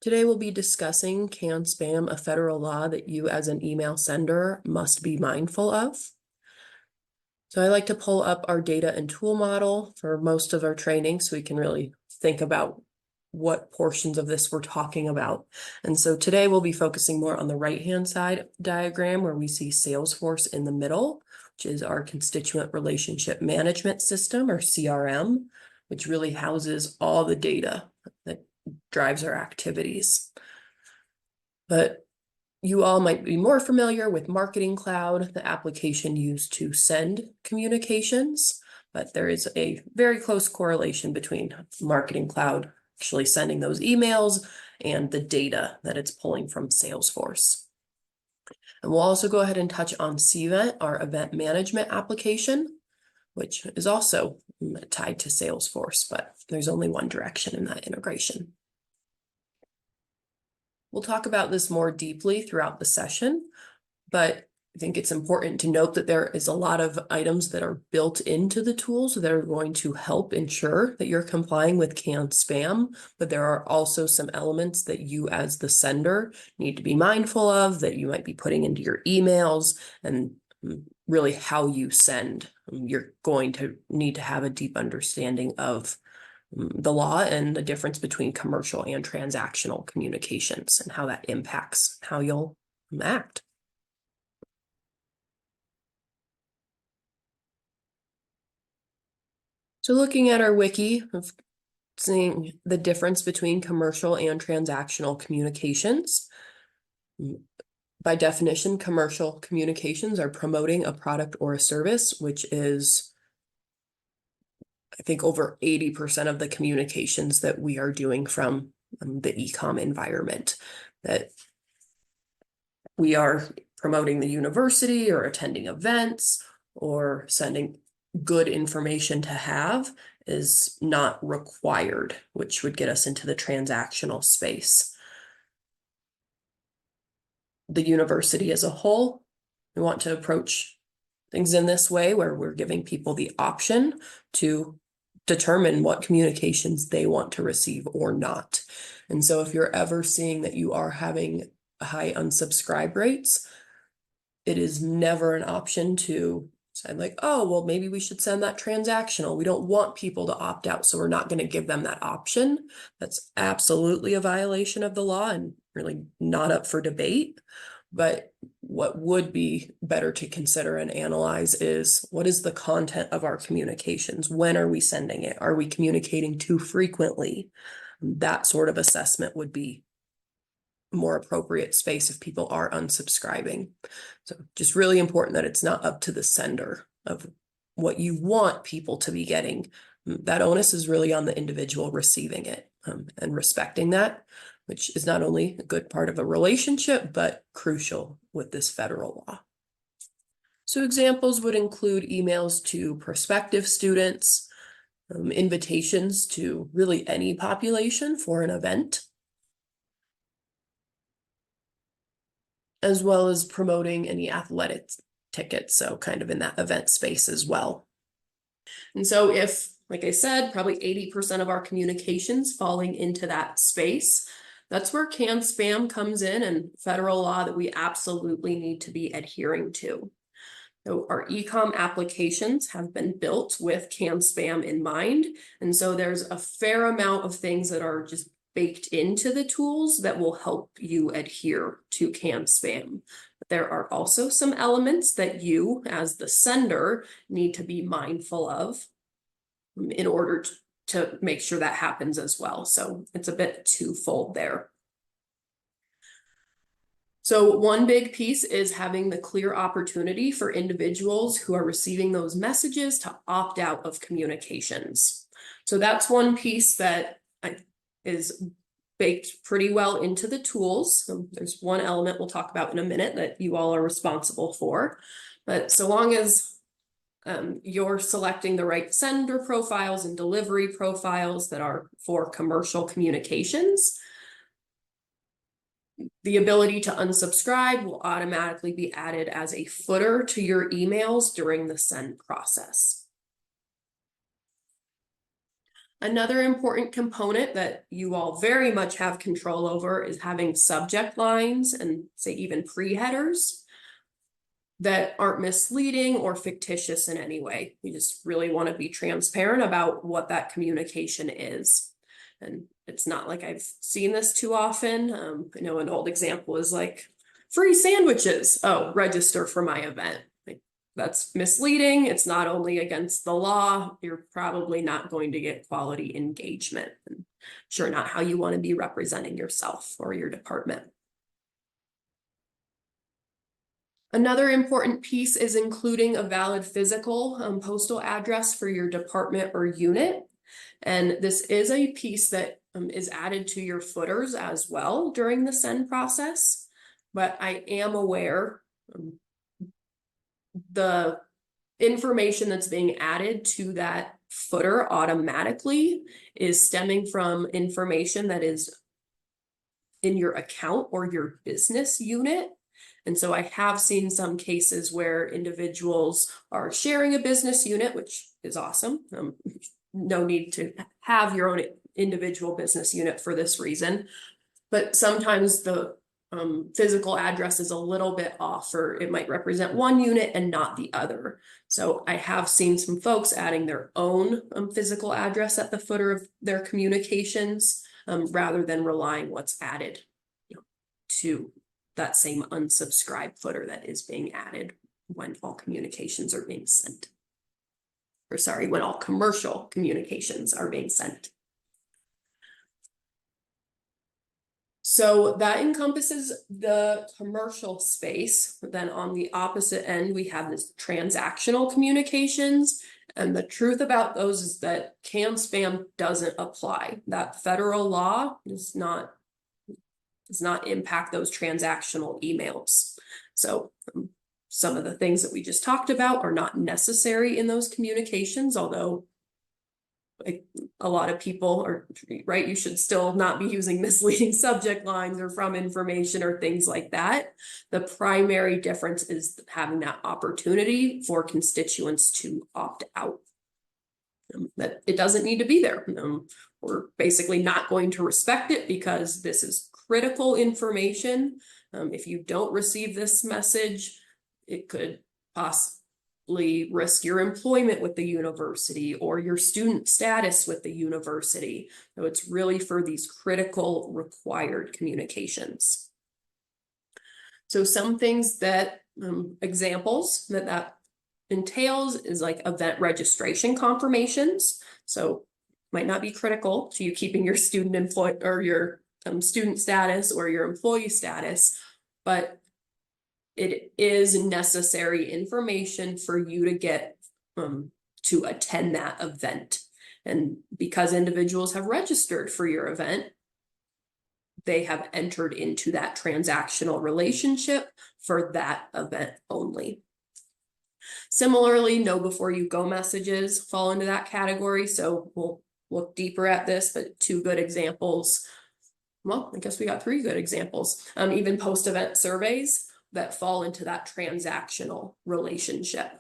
Today we'll be discussing can spam, a federal law that you as an email sender must be mindful of. So I like to pull up our data and tool model for most of our training so we can really think about what portions of this we're talking about. And so today we'll be focusing more on the right-hand side diagram where we see Salesforce in the middle, which is our constituent relationship management system, or CRM, which really houses all the data that drives our activities. But you all might be more familiar with Marketing Cloud, the application used to send communications, but there is a very close correlation between Marketing Cloud actually sending those emails and the data that it's pulling from Salesforce. And we'll also go ahead and touch on cVent, our event management application, which is also tied to Salesforce, but there's only one direction in that integration. We'll talk about this more deeply throughout the session, but I think it's important to note that there is a lot of items that are built into the tools that are going to help ensure that you're complying with CAN spam, but there are also some elements that you as the sender need to be mindful of that you might be putting into your emails and really how you send. You're going to need to have a deep understanding of the law and the difference between commercial and transactional communications and how that impacts how you'll act. So looking at our wiki of seeing the difference between commercial and transactional communications. By definition, commercial communications are promoting a product or a service, which is, I think, over 80% of the communications that we are doing from the eComm environment. That we are promoting the university or attending events or sending good information to have is not required, which would get us into the transactional space. The university as a whole, we want to approach things in this way where we're giving people the option to determine what communications they want to receive or not. And so if you're ever seeing that you are having high unsubscribe rates, it is never an option to say like, oh, well, maybe we should send that transactional. We don't want people to opt out, so we're not going to give them that option. That's absolutely a violation of the law and really not up for debate. But what would be better to consider and analyze is what is the content of our communications? When are we sending it? Are we communicating too frequently? That sort of assessment would be more appropriate space if people are unsubscribing. So just really important that it's not up to the sender of what you want people to be getting. That onus is really on the individual receiving it, and respecting that, which is not only a good part of a relationship, but crucial with this federal law. So examples would include emails to prospective students, invitations to really any population for an event, as well as promoting any athletic tickets, so kind of in that event space as well. And so if, like I said, probably 80% of our communications falling into that space, that's where CAN spam comes in and federal law that we absolutely need to be adhering to. So our eComm applications have been built with CAN spam in mind. And so there's a fair amount of things that are just baked into the tools that will help you adhere to CAN spam. But there are also some elements that you, as the sender, need to be mindful of in order to make sure that happens as well. So it's a bit twofold there. So one big piece is having the clear opportunity for individuals who are receiving those messages to opt out of communications. So that's one piece that is baked pretty well into the tools. So there's one element we'll talk about in a minute that you all are responsible for. But so long as you're selecting the right sender profiles and delivery profiles that are for commercial communications, the ability to unsubscribe will automatically be added as a footer to your emails during the send process. Another important component that you all very much have control over is having subject lines and say even pre-headers that aren't misleading or fictitious in any way. You just really want to be transparent about what that communication is. And it's not like I've seen this too often. I know an old example is like free sandwiches. Oh, register for my event. Like, that's misleading. It's not only against the law, you're probably not going to get quality engagement. And sure, not how you want to be representing yourself or your department. Another important piece is including a valid physical postal address for your department or unit. And this is a piece that is added to your footers as well during the send process. But I am aware the information that's being added to that footer automatically is stemming from information that is in your account or your business unit. And so I have seen some cases where individuals are sharing a business unit, which is awesome. No need to have your own individual business unit for this reason. But sometimes the physical address is a little bit off, or it might represent one unit and not the other. So I have seen some folks adding their own physical address at the footer of their communications rather than relying what's added to that same unsubscribed footer that is being added when all communications are being sent. Or sorry, when all commercial communications are being sent. So that encompasses the commercial space. Then on the opposite end, we have this transactional communications. And the truth about those is that CAN-SPAM doesn't apply. That federal law does not impact those transactional emails. So some of the things that we just talked about are not necessary in those communications, although a lot of people are right. You should still not be using misleading subject lines or from information or things like that. The primary difference is having that opportunity for constituents to opt out. That it doesn't need to be there. We're basically not going to respect it because this is critical information. If you don't receive this message, it could possibly risk your employment with the university or your student status with the university. So it's really for these critical required communications. So some things that examples that entails is like event registration confirmations. So might not be critical to you keeping your student employee or your student status or your employee status, but it is necessary information for you to get to attend that event. And because individuals have registered for your event, they have entered into that transactional relationship for that event only. Similarly, know before you go messages fall into that category. So we'll look deeper at this, but two good examples. Well, I guess we got three good examples. Even post-event surveys that fall into that transactional relationship.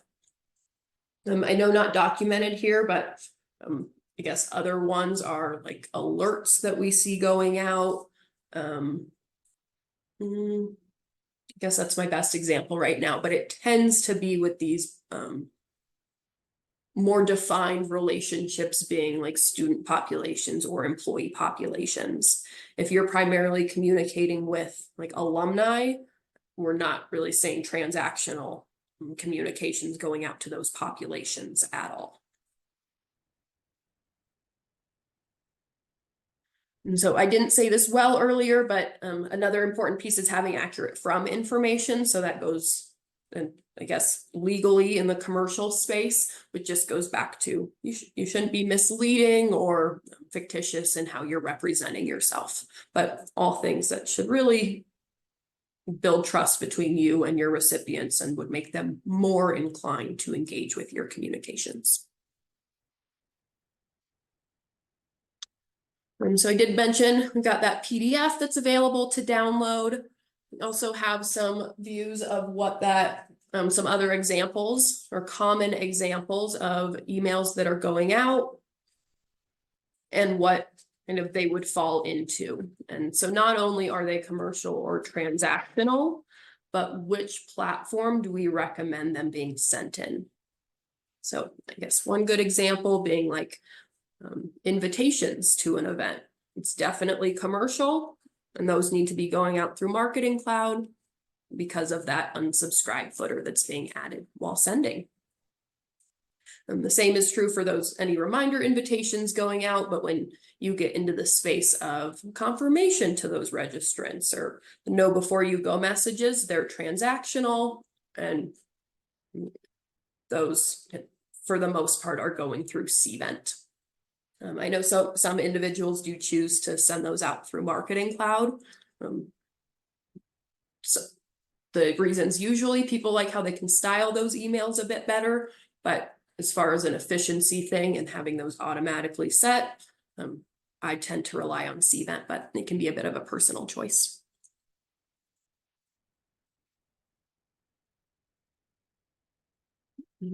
I know not documented here, but I guess other ones are like alerts that we see going out. I guess that's my best example right now, but it tends to be with these more defined relationships being like student populations or employee populations. If you're primarily communicating with like alumni, we're not really saying transactional communications going out to those populations at all. And so I didn't say this well earlier, but another important piece is having accurate from information. So that goes, and I guess legally in the commercial space, which just goes back to you shouldn't be misleading or fictitious in how you're representing yourself, but all things that should really build trust between you and your recipients and would make them more inclined to engage with your communications. So I did mention we got that PDF that's available to download. We also have some views of what that, some other examples or common examples of emails that are going out. and what kind of they would fall into. And so not only are they commercial or transactional, but which platform do we recommend them being sent in? So I guess one good example being like invitations to an event. It's definitely commercial, and those need to be going out through Marketing Cloud because of that unsubscribe footer that's being added while sending. And the same is true for those any reminder invitations going out, but when you get into the space of confirmation to those registrants or the know before you go messages, they're transactional, and those for the most part are going through Cvent. I know some individuals do choose to send those out through Marketing Cloud. So the reasons, usually people like how they can style those emails a bit better, but as far as an efficiency thing and having those automatically set, I tend to rely on Cvent, but it can be a bit of a personal choice.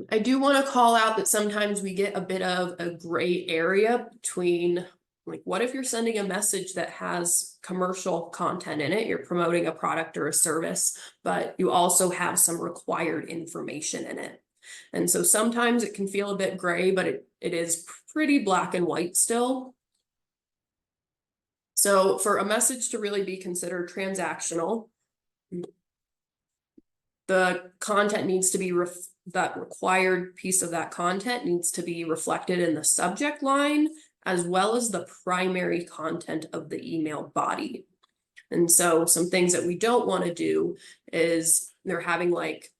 I do want to call out that sometimes we get a bit of a gray area between, like, what if you're sending a message that has commercial content in it, you're promoting a product or a service, but you also have some required information in it. And so sometimes it can feel a bit gray, but it is pretty black and white still. So for a message to really be considered transactional, the content needs to be that required piece of that content needs to be reflected in the subject line as well as the primary content of the email body. And so some things that we don't want to do is they're having like,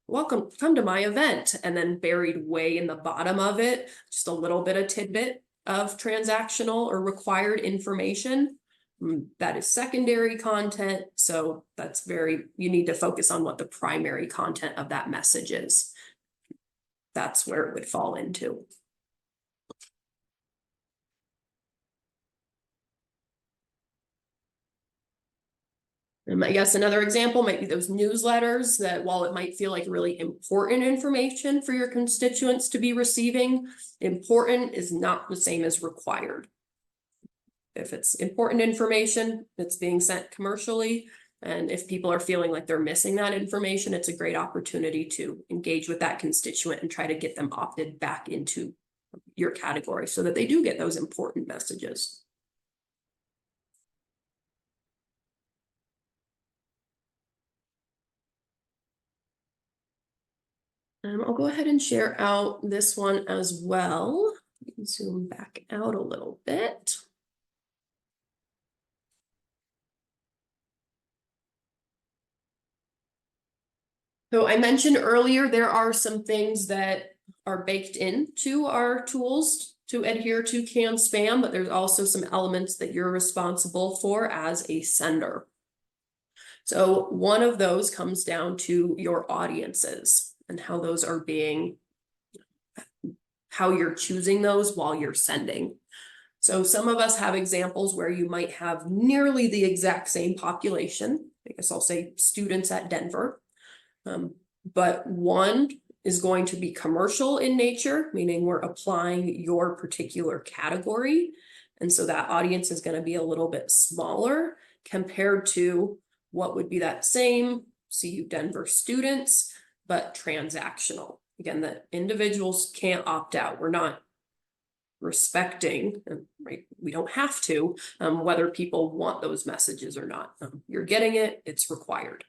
welcome, come to my event, and then buried way in the bottom of it, just a little bit of tidbit of transactional or required information. That is secondary content. So that's you need to focus on what the primary content of that message is. That's where it would fall into. I guess another example might be those newsletters that, while it might feel like really important information for your constituents to be receiving, important is not the same as required. If it's important information, it's being sent commercially. And if people are feeling like they're missing that information, it's a great opportunity to engage with that constituent and try to get them opted back into your category so that they do get those important messages. I'll go ahead and share out this one as well. You can zoom back out a little bit. So I mentioned earlier, there are some things that are baked into our tools to adhere to CAN spam, but there's also some elements that you're responsible for as a sender. So one of those comes down to your audiences and how those are how you're choosing those while you're sending. So some of us have examples where you might have nearly the exact same population. I guess I'll say students at Denver. But one is going to be commercial in nature, meaning we're applying your particular category. And so that audience is going to be a little bit smaller compared to what would be that same CU Denver students, but transactional. Again, the individuals can't opt out. We're not respecting, right? We don't have to, whether people want those messages or not. You're getting it, it's required.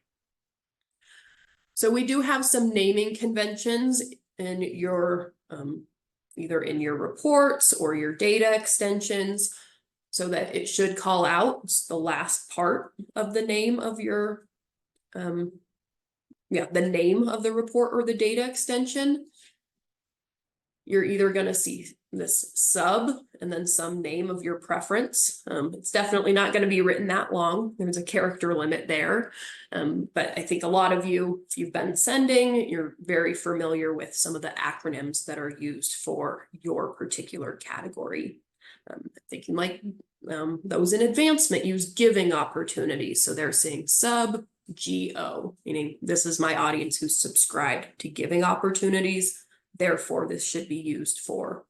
So we do have some naming conventions in your, either in your reports or your data extensions, so that it should call out the last part of the name of your, the name of the report or the data extension. You're either going to see this sub and then some name of your preference. It's definitely not going to be written that long. There's a character limit there. But I think a lot of you, if you've been sending, you're very familiar with some of the acronyms that are used for your particular category. Thinking like those in advancement use giving opportunities. So they're saying sub GO, meaning this is my audience who's subscribed to giving opportunities. Therefore, this should be used for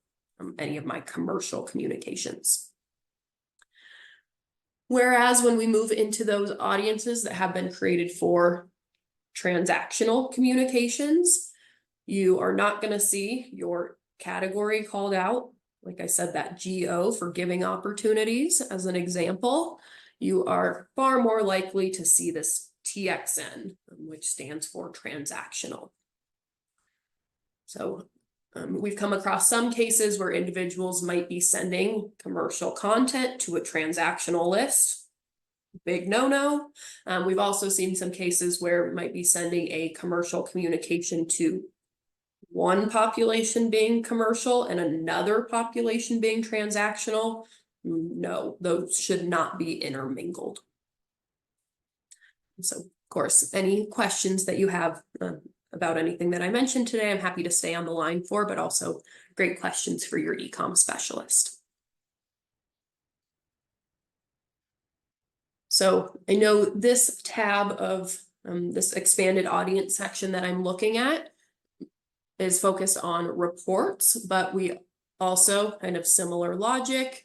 any of my commercial communications. Whereas when we move into those audiences that have been created for transactional communications, you are not going to see your category called out. Like I said, that GO for giving opportunities as an example, you are far more likely to see this TXN, which stands for transactional. So we've come across some cases where individuals might be sending commercial content to a transactional list. Big no-no. We've also seen some cases where we might be sending a commercial communication to one population being commercial and another population being transactional. No, those should not be intermingled. So, of course, any questions that you have about anything that I mentioned today, I'm happy to stay on the line for, but also great questions for your eComm specialist. So I know this tab of this expanded audience section that I'm looking at is focused on reports, but we also, kind of similar logic,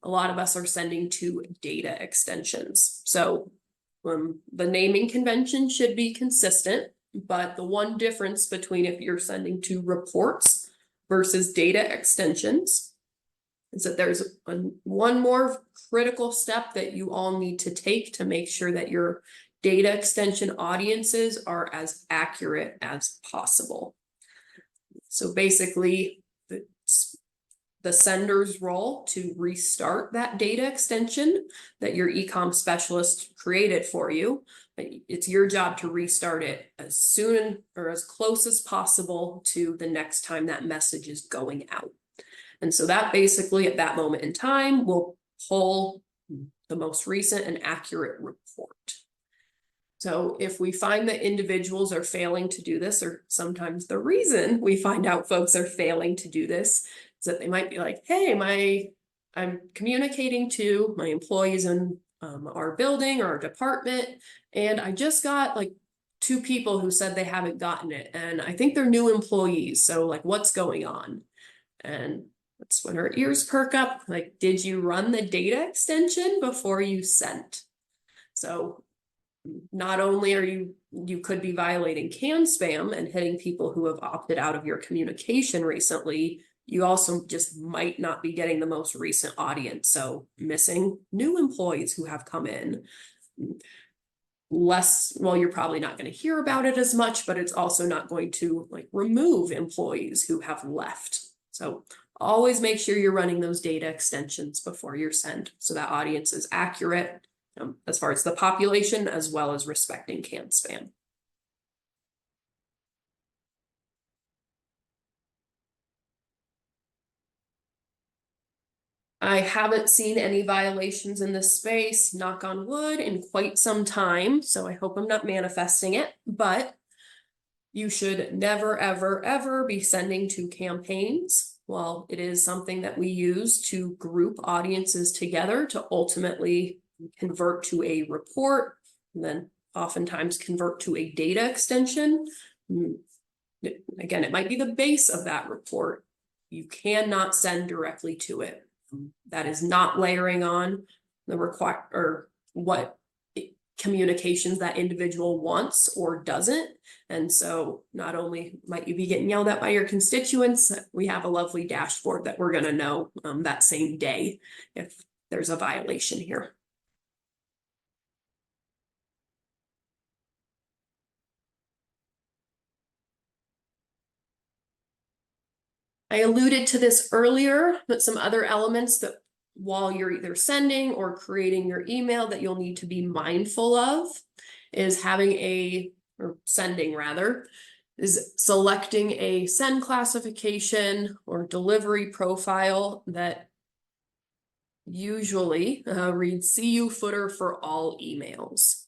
a lot of us are sending to data extensions. So the naming convention should be consistent, but the one difference between if you're sending to reports versus data extensions is that there's one more critical step that you all need to take to make sure that your data extension audiences are as accurate as possible. So basically, it's the sender's role to restart that data extension that your eComm specialist created for you. It's your job to restart it as soon or as close as possible to the next time that message is going out. And so that basically at that moment in time will pull the most recent and accurate report. So if we find that individuals are failing to do this, or sometimes the reason we find out folks are failing to do this is that they might be like, hey, I'm communicating to my employees in our building or our department, and I just got like 2 people who said they haven't gotten it, and I think they're new employees, so like what's going on? And that's when our ears perk up, like, did you run the data extension before you sent? So not only are you could be violating CAN spam and hitting people who have opted out of your communication recently, you also just might not be getting the most recent audience. So missing new employees who have come in. Well, you're probably not going to hear about it as much, but it's also not going to like remove employees who have left. So always make sure you're running those data extensions before you're sent so that audience is accurate as far as the population, as well as respecting CAN spam. I haven't seen any violations in this space, knock on wood, in quite some time, so I hope I'm not manifesting it, but you should never, ever, ever be sending to campaigns. Well, it is something that we use to group audiences together to ultimately convert to a report, and then oftentimes convert to a data extension. Again, it might be the base of that report. You cannot send directly to it. That is not layering on the or what communications that individual wants or doesn't. And so not only might you be getting yelled at by your constituents, we have a lovely dashboard that we're going to know that same day if there's a violation here. I alluded to this earlier, but some other elements that while you're either sending or creating your email that you'll need to be mindful of is sending rather, is selecting a send classification or delivery profile that usually reads CU footer for all emails.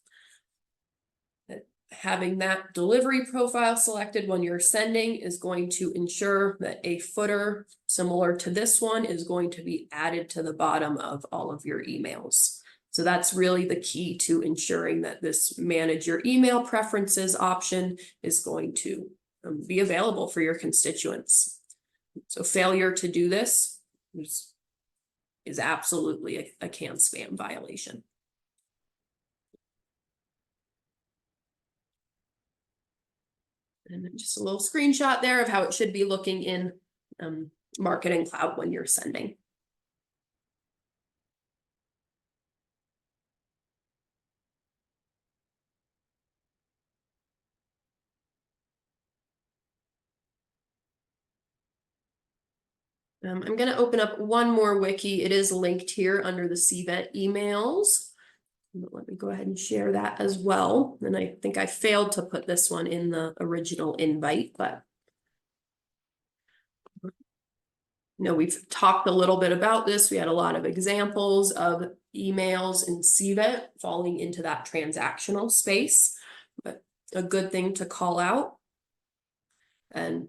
Having that delivery profile selected when you're sending is going to ensure that a footer similar to this one is going to be added to the bottom of all of your emails. So that's really the key to ensuring that this manage your email preferences option is going to be available for your constituents. So failure to do this is absolutely a CAN spam violation. And just a little screenshot there of how it should be looking in Marketing Cloud when you're sending. I'm going to open up one more wiki. It is linked here under the CVET emails. Let me go ahead and share that as well. And I think I failed to put this one in the original invite, but we've talked a little bit about this. We had a lot of examples of emails in CVET falling into that transactional space, but a good thing to call out. And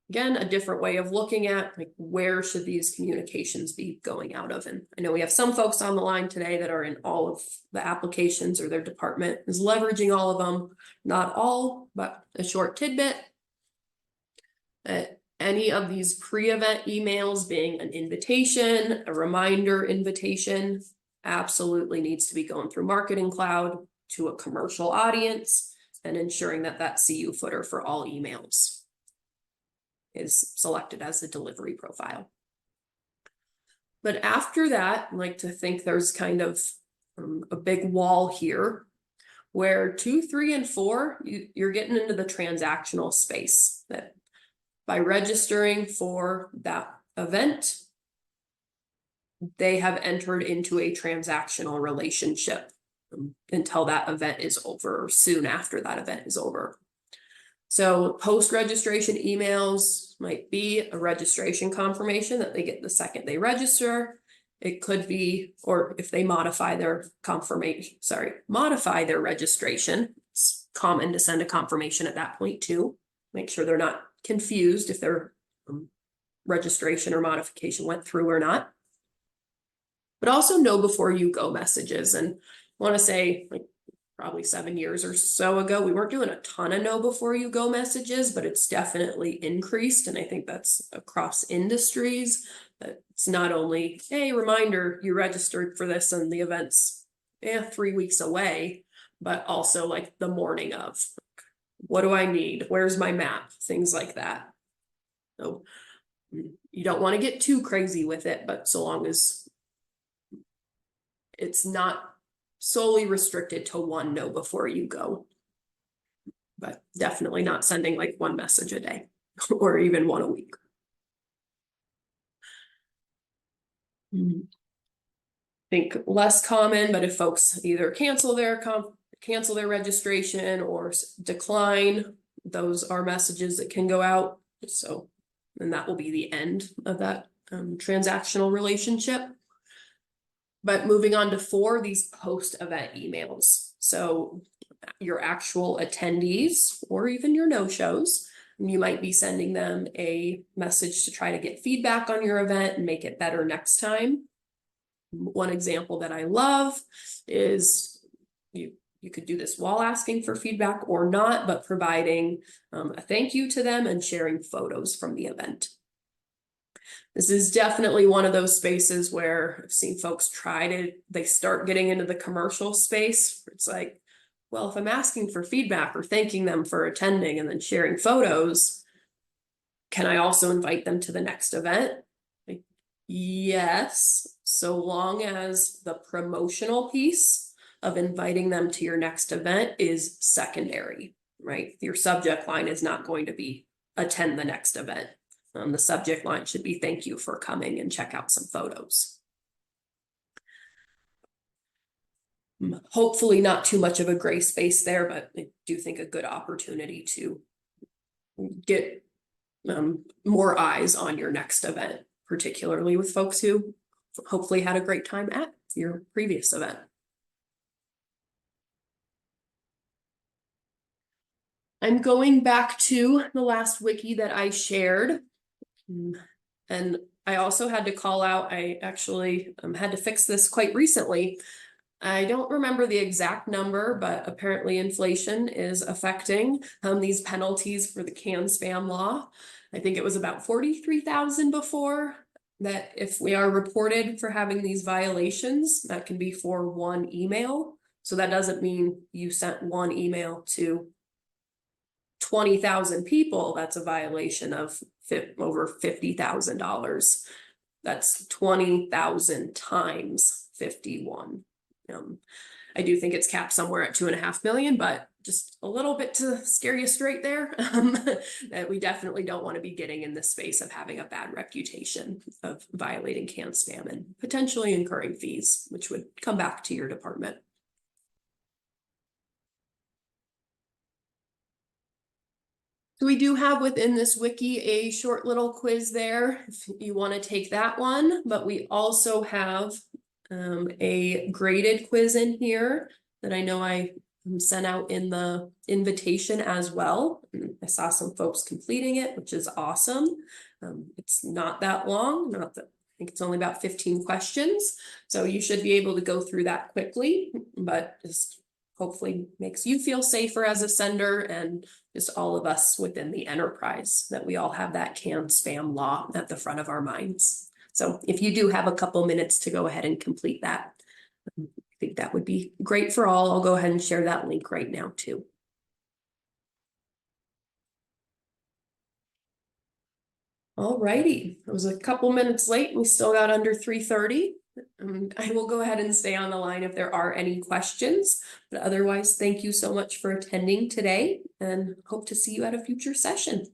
again, a different way of looking at like where should these communications be going out of. And I know we have some folks on the line today that are in all of the applications, or their department is leveraging all of them. Not all, but a short tidbit. Any of these pre-event emails being an invitation, a reminder invitation, absolutely needs to be going through Marketing Cloud to a commercial audience and ensuring that that CU footer for all emails is selected as the delivery profile. But after that, I like to think there's kind of a big wall here where 2, 3, and 4, you're getting into the transactional space. That by registering for that event, they have entered into a transactional relationship until that event is over, or soon after that event is over. So post-registration emails might be a registration confirmation that they get the second they register. It could be, or if they modify their registration, it's common to send a confirmation at that point too. Make sure they're not confused if their registration or modification went through or not. But also know before you go messages. And I want to say, like, probably 7 years or so ago, we weren't doing a ton of know before you go messages, but it's definitely increased. And I think that's across industries. That it's not only, hey, reminder, you registered for this and the event's 3 weeks away, but also like the morning of, what do I need? Where's my map? Things like that. So you don't want to get too crazy with it, but so long as it's not solely restricted to one know before you go. But definitely not sending like one message a day or even one a week. I think less common, but if folks either cancel their registration or decline, those are messages that can go out. So, and that will be the end of that transactional relationship. But moving on to 4, these post-event emails. So your actual attendees or even your no-shows, you might be sending them a message to try to get feedback on your event and make it better next time. One example that I love is you could do this while asking for feedback or not, but providing a thank you to them and sharing photos from the event. This is definitely one of those spaces where I've seen folks they start getting into the commercial space. It's like, well, if I'm asking for feedback or thanking them for attending and then sharing photos, can I also invite them to the next event? Like, yes, so long as the promotional piece of inviting them to your next event is secondary, right? Your subject line is not going to be attend the next event. The subject line should be thank you for coming and check out some photos. Hopefully not too much of a gray space there, but I do think a good opportunity to get more eyes on your next event, particularly with folks who hopefully had a great time at your previous event. I'm going back to the last wiki that I shared. And I also had to call out, I actually had to fix this quite recently. I don't remember the exact number, but apparently inflation is affecting these penalties for the can spam law. I think it was about 43,000 before, that if we are reported for having these violations, that can be for one email. So that doesn't mean you sent one email to 20,000 people. That's a violation of over $50,000. That's 20,000 times 51. I do think it's capped somewhere at 2.5 million, but just a little bit to scare you straight there. That we definitely don't want to be getting in the space of having a bad reputation of violating can spam and potentially incurring fees, which would come back to your department. So we do have within this wiki a short little quiz there if you want to take that one, but we also have a graded quiz in here that I know I sent out in the invitation as well. I saw some folks completing it, which is awesome. It's not that long, not that I think it's only about 15 questions. So you should be able to go through that quickly, but just hopefully makes you feel safer as a sender and just all of us within the enterprise, that we all have that can spam law at the front of our minds. So if you do have a couple minutes to go ahead and complete that, I think that would be great for all. I'll go ahead and share that link right now too. All righty, it was a couple minutes late. We still got under 3:30. I will go ahead and stay on the line if there are any questions, but otherwise, thank you so much for attending today and hope to see you at a future session.